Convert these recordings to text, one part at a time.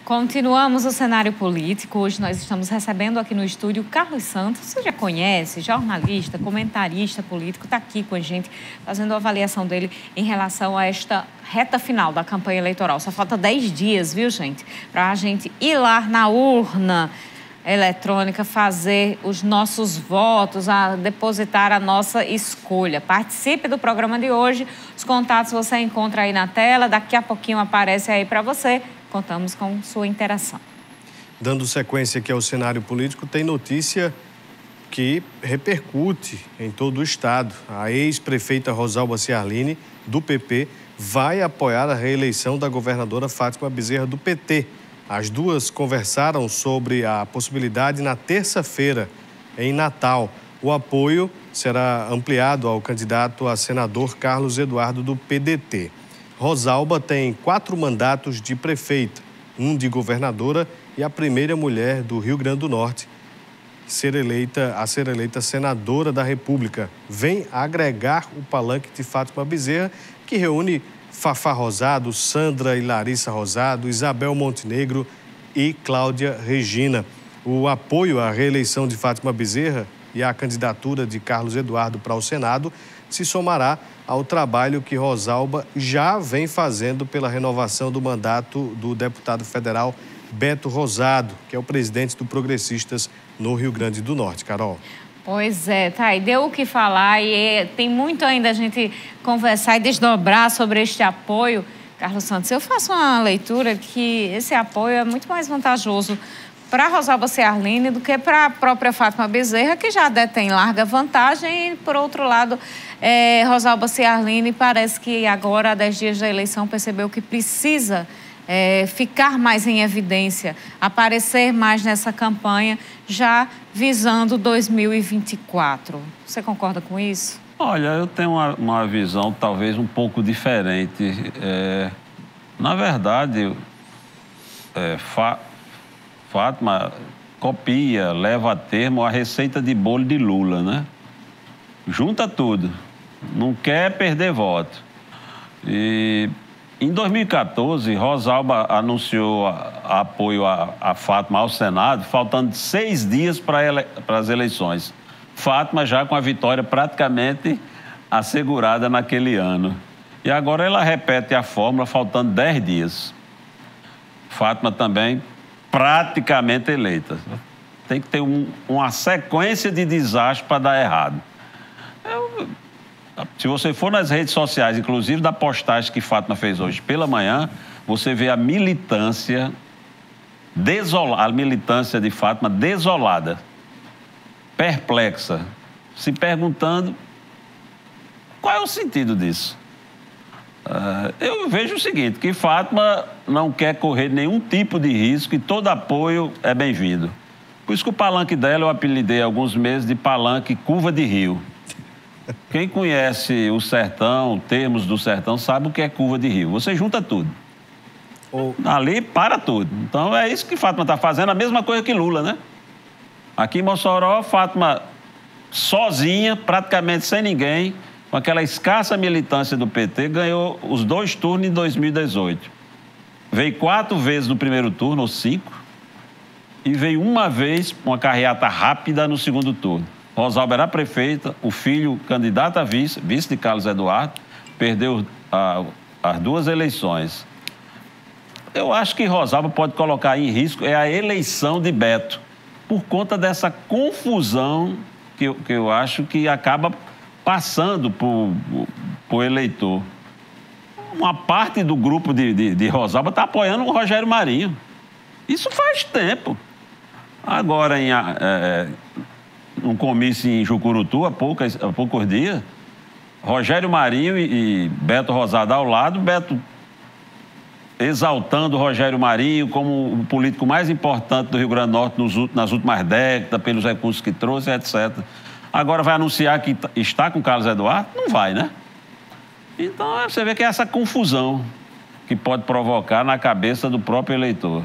Continuamos o cenário político. Hoje nós estamos recebendo aqui no estúdio Carlos Santos. Você já conhece, jornalista, comentarista político, está aqui com a gente, fazendo a avaliação dele em relação a esta reta final da campanha eleitoral. Só falta 10 dias, viu, gente? Para a gente ir lá na urna eletrônica, fazer os nossos votos, a depositar a nossa escolha. Participe do programa de hoje. Os contatos você encontra aí na tela. Daqui a pouquinho aparece aí para você. Contamos com sua interação. Dando sequência aqui ao cenário político, tem notícia que repercute em todo o estado. A ex-prefeita Rosalba Ciarline, do PP, vai apoiar a reeleição da governadora Fátima Bezerra, do PT. As duas conversaram sobre a possibilidade na terça-feira, em Natal. O apoio será ampliado ao candidato a senador Carlos Eduardo, do PDT. Rosalba tem 4 mandatos de prefeita, 1 de governadora e a primeira mulher do Rio Grande do Norte a ser eleita senadora da República. Vem agregar o palanque de Fátima Bezerra, que reúne Fafá Rosado, Sandra e Larissa Rosado, Isabel Montenegro e Cláudia Regina. O apoio à reeleição de Fátima Bezerra e à candidatura de Carlos Eduardo para o Senado se somará ao trabalho que Rosalba já vem fazendo pela renovação do mandato do deputado federal Beto Rosado, que é o presidente do Progressistas no Rio Grande do Norte. Carol. Pois é, tá aí, deu o que falar e tem muito ainda a gente conversar e desdobrar sobre este apoio. Carlos Santos, eu faço uma leitura que esse apoio é muito mais vantajoso para Rosalba Ciarline do que para a própria Fátima Bezerra, que já detém larga vantagem. E, por outro lado, Rosalba Ciarline parece que agora, há 10 dias da eleição, percebeu que precisa ficar mais em evidência, aparecer mais nessa campanha, já visando 2024. Você concorda com isso? Olha, eu tenho uma visão talvez um pouco diferente. Na verdade, Fátima copia, leva a termo a receita de bolo de Lula, né? Junta tudo, não quer perder voto. E em 2014, Rosalba anunciou apoio a Fátima ao Senado, faltando 6 dias para as eleições. Fátima já com a vitória praticamente assegurada naquele ano. E agora ela repete a fórmula, faltando 10 dias. Fátima também praticamente eleita. Tem que ter uma sequência de desastres para dar errado. Se você for nas redes sociais, inclusive da postagem que Fátima fez hoje pela manhã, você vê a militância desolada, a militância de Fátima desolada, perplexa, se perguntando qual é o sentido disso. Eu vejo o seguinte, que Fátima não quer correr nenhum tipo de risco e todo apoio é bem-vindo. Por isso que o palanque dela eu apelidei há alguns meses de palanque curva de rio. Quem conhece o sertão, termos do sertão, sabe o que é curva de rio. Você junta tudo. Ali para tudo. Então é isso que Fátima está fazendo, a mesma coisa que Lula, né? Aqui em Mossoró, Fátima sozinha, praticamente sem ninguém, com aquela escassa militância do PT, ganhou os 2 turnos em 2018. Veio 4 vezes no primeiro turno, ou 5, e veio uma vez, uma carreata rápida no segundo turno. Rosalba era prefeita, o filho candidato a vice de Carlos Eduardo, perdeu as 2 eleições. Eu acho que Rosalba pode colocar em risco a eleição de Beto, por conta dessa confusão que eu acho que acaba passando para o eleitor. Uma parte do grupo de Rosalba está apoiando o Rogério Marinho. Isso faz tempo. Agora, num comício em Jucurutu, há poucos dias, Rogério Marinho e Beto Rosado ao lado, Beto exaltando Rogério Marinho como o político mais importante do Rio Grande do Norte nas últimas décadas, pelos recursos que trouxe, etc. Agora vai anunciar que está com Carlos Eduardo? Não vai, né? Então, você vê que é essa confusão que pode provocar na cabeça do próprio eleitor.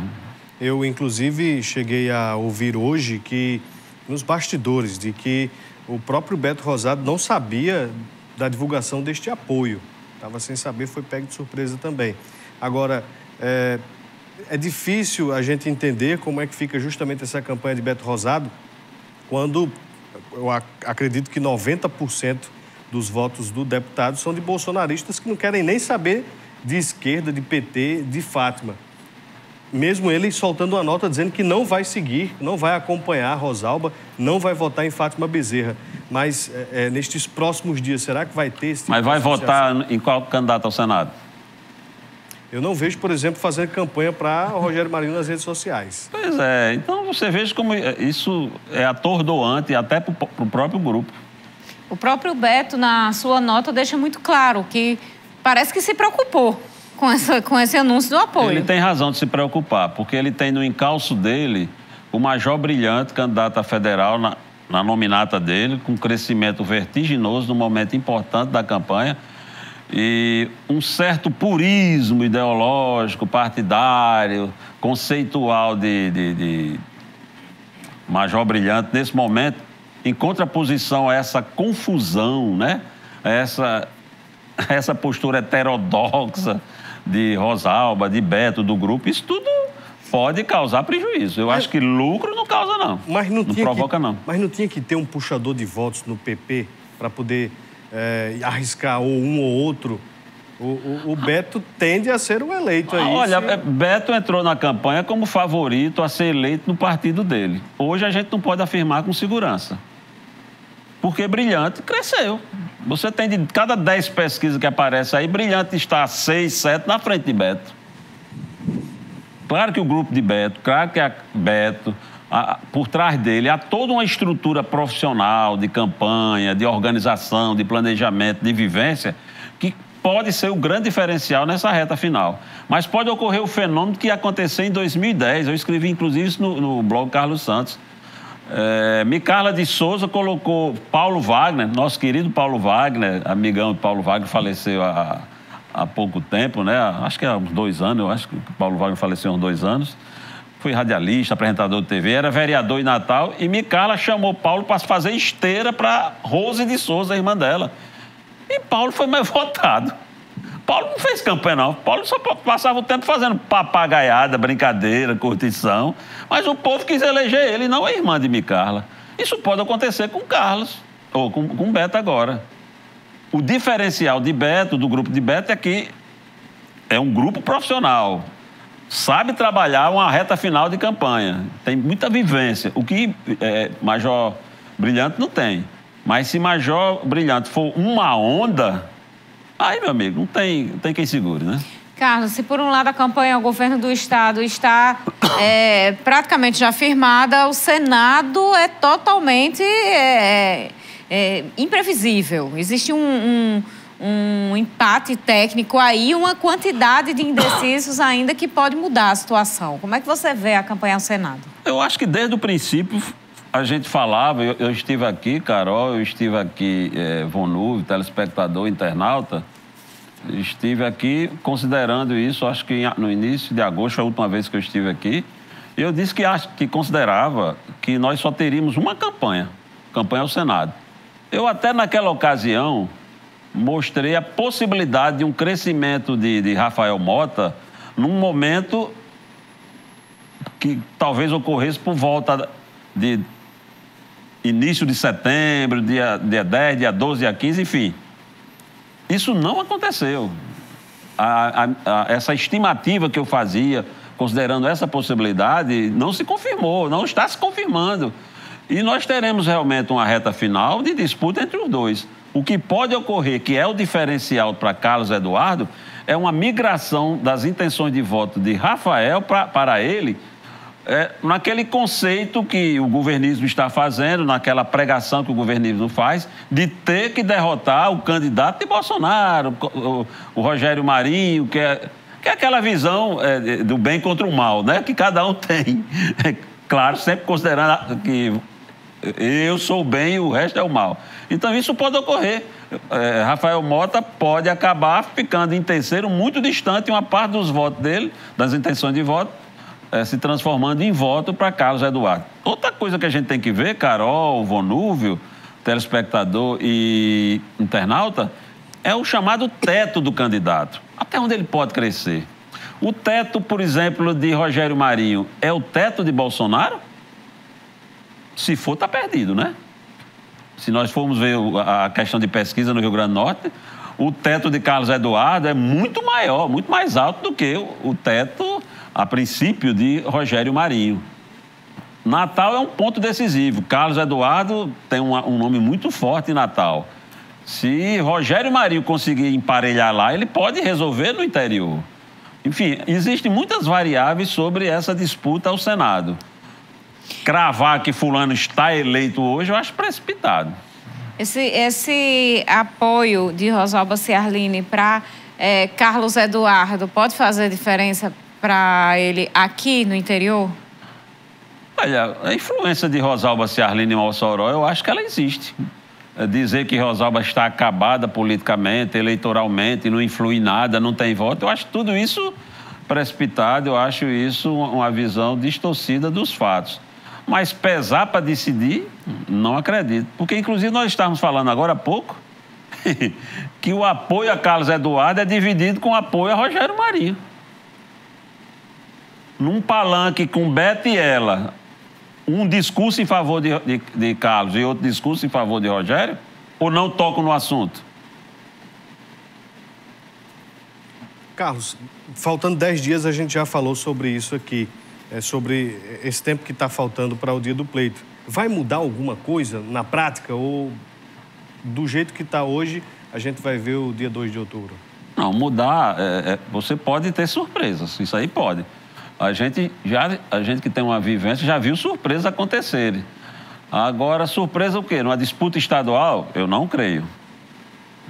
Eu, inclusive, cheguei a ouvir hoje que, nos bastidores, de que o próprio Beto Rosado não sabia da divulgação deste apoio. Estava sem saber, foi pego de surpresa também. Agora, é difícil a gente entender como é que fica justamente essa campanha de Beto Rosado, quando eu acredito que 90% dos votos do deputado são de bolsonaristas que não querem nem saber de esquerda, de PT, de Fátima. Mesmo ele soltando uma nota dizendo que não vai seguir, não vai acompanhar a Rosalba, não vai votar em Fátima Bezerra. Mas nestes próximos dias, será que vai ter esse tipo Mas vai votar em qual candidato ao Senado? Eu não vejo, por exemplo, fazendo campanha para o Rogério Marinho nas redes sociais. Pois é, então você veja como isso é atordoante até para o próprio grupo. O próprio Beto, na sua nota, deixa muito claro que parece que se preocupou com esse anúncio do apoio. Ele tem razão de se preocupar, porque ele tem no encalço dele o Major Brilhante, candidato a federal na nominata dele, com crescimento vertiginoso no momento importante da campanha, e um certo purismo ideológico, partidário, conceitual de Major Brilhante nesse momento, em contraposição a essa confusão, né? Essa postura heterodoxa de Rosalba, de Beto, do grupo, isso tudo pode causar prejuízo. Eu acho que lucro não causa, não. Mas não provoca, não. Mas não tinha que ter um puxador de votos no PP para poder arriscar ou um ou outro? O Beto tende a ser o eleito aí. Olha, Beto entrou na campanha como favorito a ser eleito no partido dele. Hoje a gente não pode afirmar com segurança. Porque Brilhante cresceu. Você tem de cada 10 pesquisas que aparecem aí, Brilhante está 6, 7 na frente de Beto. Claro que o grupo de Beto, claro que Beto, por trás dele, há toda uma estrutura profissional de campanha, de organização, de planejamento, de vivência, que pode ser o grande diferencial nessa reta final. Mas pode ocorrer o fenômeno que aconteceu em 2010. Eu escrevi, inclusive, isso no blog Carlos Santos. Micarla de Souza colocou Paulo Wagner, nosso querido Paulo Wagner, amigão de Paulo Wagner, faleceu há pouco tempo, né? Acho que há uns 2 anos, eu acho que Paulo Wagner faleceu há uns 2 anos. Foi radialista, apresentador de TV, era vereador em Natal, e Micarla chamou Paulo para fazer esteira para Rose de Souza, a irmã dela. E Paulo foi mais votado. Paulo não fez campanha, não. Paulo só passava o tempo fazendo papagaiada, brincadeira, curtição. Mas o povo quis eleger ele, não a irmã de Micarla. Isso pode acontecer com Carlos, ou com Beto agora. O diferencial de Beto, do grupo de Beto, é que é um grupo profissional. Sabe trabalhar uma reta final de campanha. Tem muita vivência. O que Major Brilhante não tem. Mas se Major Brilhante for uma onda, aí, meu amigo, não tem quem segure, né? Carlos, se por um lado a campanha ao governo do Estado está praticamente já firmada, o Senado é totalmente imprevisível. Existe um empate técnico aí, uma quantidade de indecisos ainda que pode mudar a situação. Como é que você vê a campanha ao Senado? Eu acho que desde o princípio a gente falava, eu estive aqui, Carol, eu estive aqui, Vonúvio, telespectador, internauta, estive aqui considerando isso, acho que no início de agosto, foi a última vez que eu estive aqui, e eu disse que considerava que nós só teríamos uma campanha ao Senado. Eu até naquela ocasião mostrei a possibilidade de um crescimento de Rafael Mota num momento que talvez ocorresse por volta de início de setembro, dia 10, dia 12, dia 15, enfim. Isso não aconteceu. Essa estimativa que eu fazia, considerando essa possibilidade, não se confirmou, não está se confirmando. E nós teremos realmente uma reta final de disputa entre os dois. O que pode ocorrer, que é o diferencial para Carlos Eduardo, é uma migração das intenções de voto de Rafael para ele, naquele conceito que o governismo está fazendo, naquela pregação que o governismo faz, de ter que derrotar o candidato de Bolsonaro, o Rogério Marinho, que é aquela visão do bem contra o mal, né? Que cada um tem. Claro, sempre considerando que eu sou o bem e o resto é o mal. Então, isso pode ocorrer. Rafael Mota pode acabar ficando em terceiro, muito distante, uma parte dos votos dele, das intenções de voto, se transformando em voto para Carlos Eduardo. Outra coisa que a gente tem que ver, Carol, Vonúvio, telespectador e internauta, é o chamado teto do candidato. Até onde ele pode crescer. O teto, por exemplo, de Rogério Marinho é o teto de Bolsonaro? Se for, está perdido, né? Se nós formos ver a questão de pesquisa no Rio Grande do Norte, o teto de Carlos Eduardo é muito maior, muito mais alto do que o teto, a princípio, de Rogério Marinho. Natal é um ponto decisivo. Carlos Eduardo tem um nome muito forte em Natal. Se Rogério Marinho conseguir emparelhar lá, ele pode resolver no interior. Enfim, existem muitas variáveis sobre essa disputa ao Senado. Cravar que fulano está eleito hoje, eu acho precipitado. Esse apoio de Rosalba Ciarline para Carlos Eduardo pode fazer diferença para ele aqui no interior? Olha, a influência de Rosalba Ciarline em Mossoró, eu acho que ela existe. Dizer que Rosalba está acabada politicamente, eleitoralmente, não influi em nada, não tem voto, eu acho tudo isso precipitado, eu acho isso uma visão distorcida dos fatos. Mas pesar para decidir, não acredito. Porque, inclusive, nós estávamos falando agora há pouco que o apoio a Carlos Eduardo é dividido com o apoio a Rogério Marinho. Num palanque com Beto e ela, um discurso em favor de Carlos e outro discurso em favor de Rogério, ou não tocam no assunto? Carlos, faltando 10 dias, a gente já falou sobre isso aqui, sobre esse tempo que está faltando para o dia do pleito. Vai mudar alguma coisa na prática ou do jeito que está hoje, a gente vai ver o dia 2 de outubro? Não, mudar, você pode ter surpresas, isso aí pode. A gente que tem uma vivência já viu surpresas acontecerem. Agora, surpresa o quê? Numa disputa estadual? Eu não creio.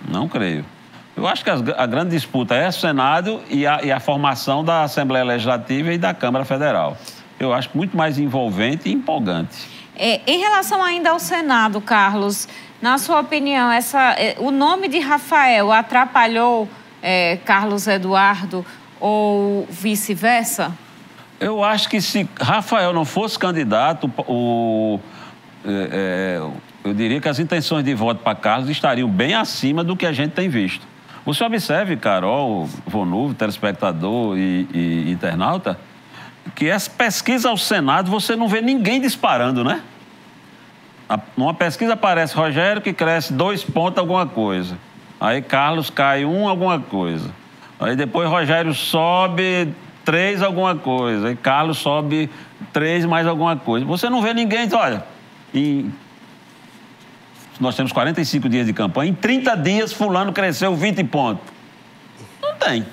Não creio. Eu acho que a grande disputa é o Senado e a formação da Assembleia Legislativa e da Câmara Federal. Eu acho muito mais envolvente e empolgante. Em relação ainda ao Senado, Carlos, na sua opinião, o nome de Rafael atrapalhou Carlos Eduardo ou vice-versa? Eu acho que se Rafael não fosse candidato, eu diria que as intenções de voto para Carlos estariam bem acima do que a gente tem visto. Você observe, Carol, Vonulvo, telespectador e internauta, que essa pesquisa ao Senado você não vê ninguém disparando, né? Numa pesquisa aparece Rogério que cresce 2 pontos alguma coisa. Aí Carlos cai 1 alguma coisa. Aí depois Rogério sobe 3 alguma coisa. Aí Carlos sobe 3 mais alguma coisa. Você não vê ninguém, então, olha, nós temos 45 dias de campanha, em 30 dias fulano cresceu 20 pontos. Não tem.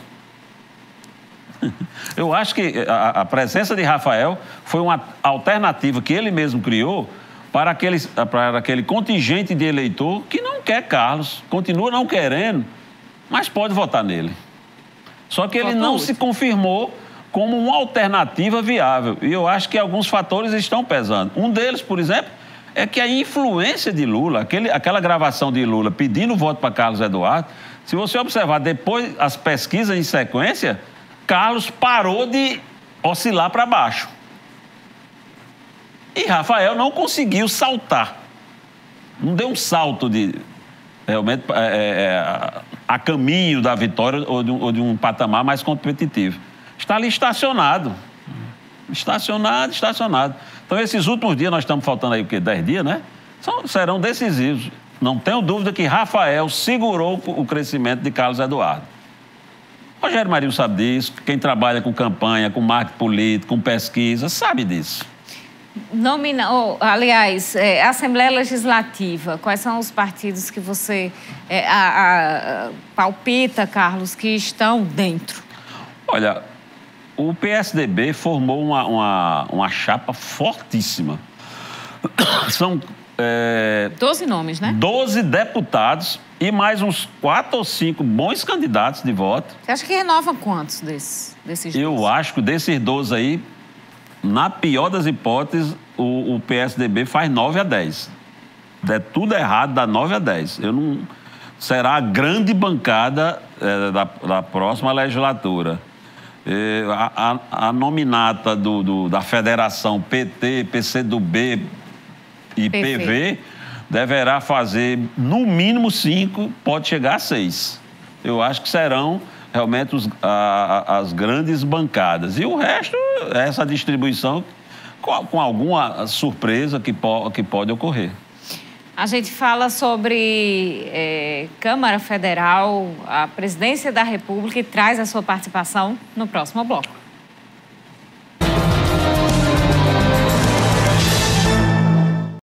Eu acho que a presença de Rafael foi uma alternativa que ele mesmo criou para aquele contingente de eleitor que não quer Carlos, continua não querendo, mas pode votar nele. Só que ele não se confirmou como uma alternativa viável. E eu acho que alguns fatores estão pesando. Um deles, por exemplo, é que a influência de Lula, aquela gravação de Lula pedindo voto para Carlos Eduardo, se você observar depois as pesquisas em sequência, Carlos parou de oscilar para baixo. E Rafael não conseguiu saltar. Não deu um salto realmente a caminho da vitória ou de um patamar mais competitivo. Está ali estacionado. Estacionado. Então, esses últimos dias, nós estamos faltando aí, o quê? 10 dias, né? Serão decisivos. Não tenho dúvida que Rafael segurou o crescimento de Carlos Eduardo. Rogério Marinho sabe disso, quem trabalha com campanha, com marketing político, com pesquisa, sabe disso. Aliás, Assembleia Legislativa, quais são os partidos que você palpita, Carlos, que estão dentro? Olha, o PSDB formou uma chapa fortíssima. São 12 nomes, né? 12 deputados e mais uns 4 ou 5 bons candidatos de voto. Você acha que renova quantos desses 12? Eu acho que desses 12 aí, na pior das hipóteses, o PSDB faz 9 a 10. Der tudo errado, dá 9 a 10. Será a grande bancada da próxima legislatura. A nominata da federação PT, PCdoB e PV deverá fazer no mínimo 5, pode chegar a 6. Eu acho que serão realmente as grandes bancadas. E o resto, essa distribuição com alguma surpresa que pode ocorrer. A gente fala sobre Câmara Federal, a Presidência da República, e traz a sua participação no próximo bloco.